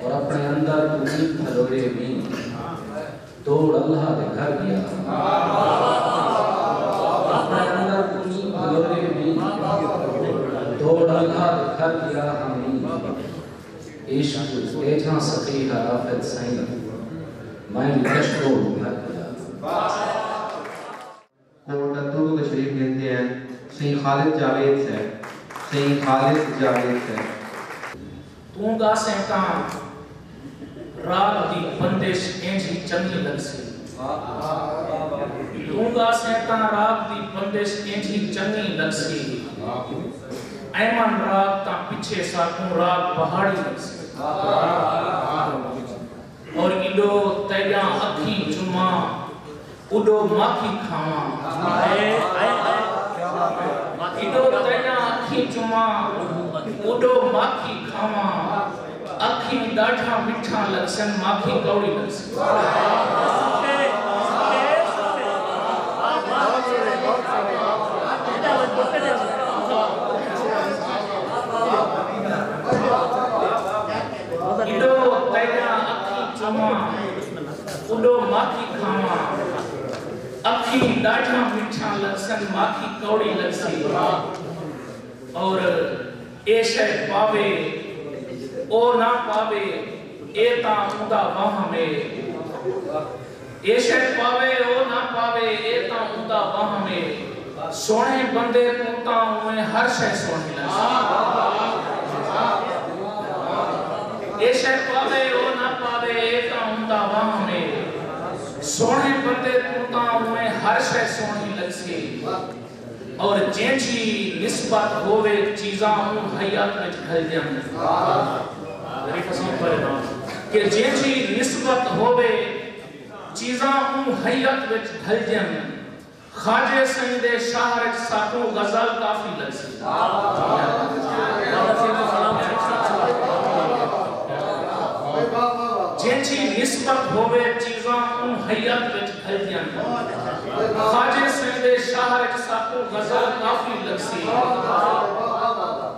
اور اپنے اندر تمہیں بھلوڑے بھی دوڑ اللہ دے گھر گیا اپنے اندر تمہیں بھلوڑے بھی دوڑ اللہ دے گھر گیا ہمیں عشق بیٹھا سقیہ رافت سائن میں کشکو گھر گیا کوٹ اتور تشریف لیتے ہیں سید خالد جاوید سے سید خالد جاوید سے تونگا سینتاں راگ دی بندش انجھی چنگی لگ سی تونگا سینتاں راگ دی بندش انجھی چنگی لگ سی ایمن راگ تا پیچھے ساکوں راگ پہاڑی لگ سی اور ایڈو تیجاں اکھی چماں اڈو ماکھی کھاواں ایڈو تیجاں اکھی چماں اڈو ماکھی کھاواں اکھی ڈاٹھا مٹھا لگسن ماکھی کوڑی لگسن ایڈو تیجاں اکھی چماں اڈو ماکھی کھاواں اکھی ڈاٹھا مٹھا لگسن ماکھی کوڑی لگسن اور اے شہ پاوے او نہ پاوے اے تا مدہ وہاں میں اے شہ پاوے او نہ پاوے اے تا مدہ وہاں میں سونے بندے پونتا ہوئے ہر شہ سونے لگا اے شہ پاوے او نہ پاوے اے تا مدہ وہاں میں سونے بندے پونتا ہوئے ہر شہ سونے لگسی اور جینچی نسبت ہوئے چیزاں ہوں حیات میں گھل دیا میری فصل پر نام کہ جینچی نسبت ہوئے چیزاں ہوں حیات میں گھل دیا خواجہ سید شاہر ساتوں غزل کافی لگسی جینچی نسبت ہوئے چیزاں ہوں حیات میں گھل دیا خواجہ سید شاہر ساتوں غزل کافی لگسی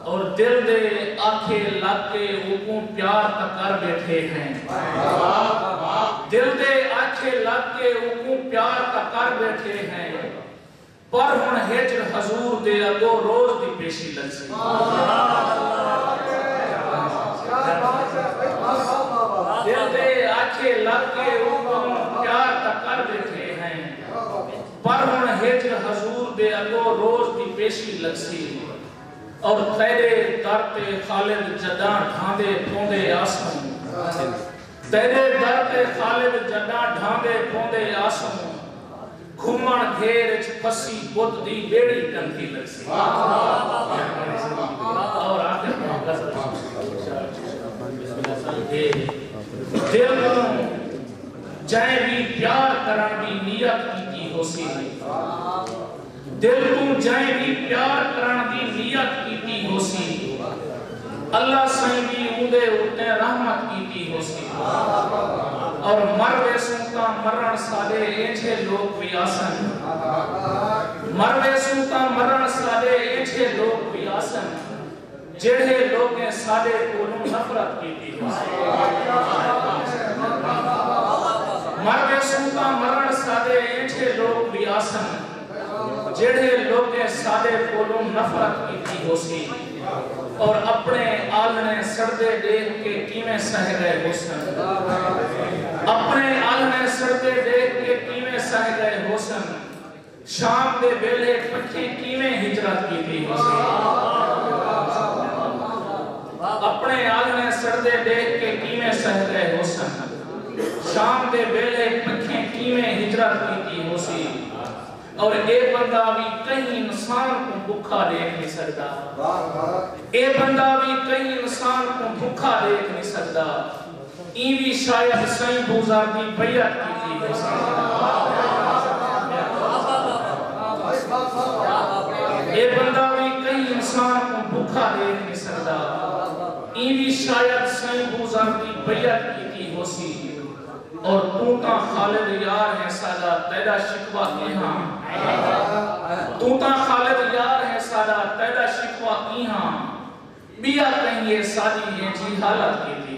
اور دل دے آنکھیں لگ کے وہ پیار تکر بیٹھے ہیں دل دے آنکھیں لگ کے وہ پیار تکر بیٹھے ہیں پر ہن ہجر حضور دے اگو روز دی پیشی لگسی دل دے آنکھیں لگ کے وہ پیار تکر بیٹھے ہیں پر ہن ہجر حضور دے اگو روز دی پیشی لگسی اور تیرے در تے خالد جداں ڈھاندے پوندے آسم تیرے در تے خالد جداں ڈھاندے پوندے آسم گھمن گھیر پسی بت دی بیڑی ٹنکی لگسی اور آخر دل کو جائیں بھی پیار کرن بھی نیت کی ہو سی دل کو جائیں بھی پیار کرن دی نیت کیتی ہو سی اللہ سائیں بھی اندے اٹھنے رحمت کیتی ہو سی اور مروے سنتا مرن سالے اینچے لوگ بھی آسن مروے سنتا مرن سالے اینچے لوگ بھی آسن جڑے لوگیں سالے کولوں نفرت کیتی ہو سی مروے سنتا مرن سالے اینچے لوگ بھی آسن جڑے لوگیں سادے کولوں نفرت کیتی ہو سی اور اپنے آلنے سردے دیکھ کے کیویں سہ گئے حسن اپنے آلنے سردے دیکھ کے کیویں سہ گئے حسن شام دے بیلے پٹھیں کیویں ہجرت کیتی ہو سی اپنے آلنے سردے دیکھ کے کیویں سہ گئے حسن شام دے بیلے پٹھیں کیویں ہجرت کیتی ہو سی اور اے بندہ بھی کہیں انسان کو بھکھا دیکھ نہیں سکتا اے بندہ بھی کہیں انسان کو بھکھا دیکھ نہیں سکتا این بھی شاید سائیں بوزار دی بیعت کی تھی اے بندہ بھی کہیں انسان کو بھکھا دیکھ نہیں سکتا این بھی شاید سائیں بوزار دی بیعت کی تھی ہو سی اور تو تا خالد یار ہے سادہ تیرا شکوہ کی ہاں تو تا خالد یار ہے سادہ تیرا شکوہ کی ہاں بیا کہیں یہ سادی ہے جی حالت کی تھی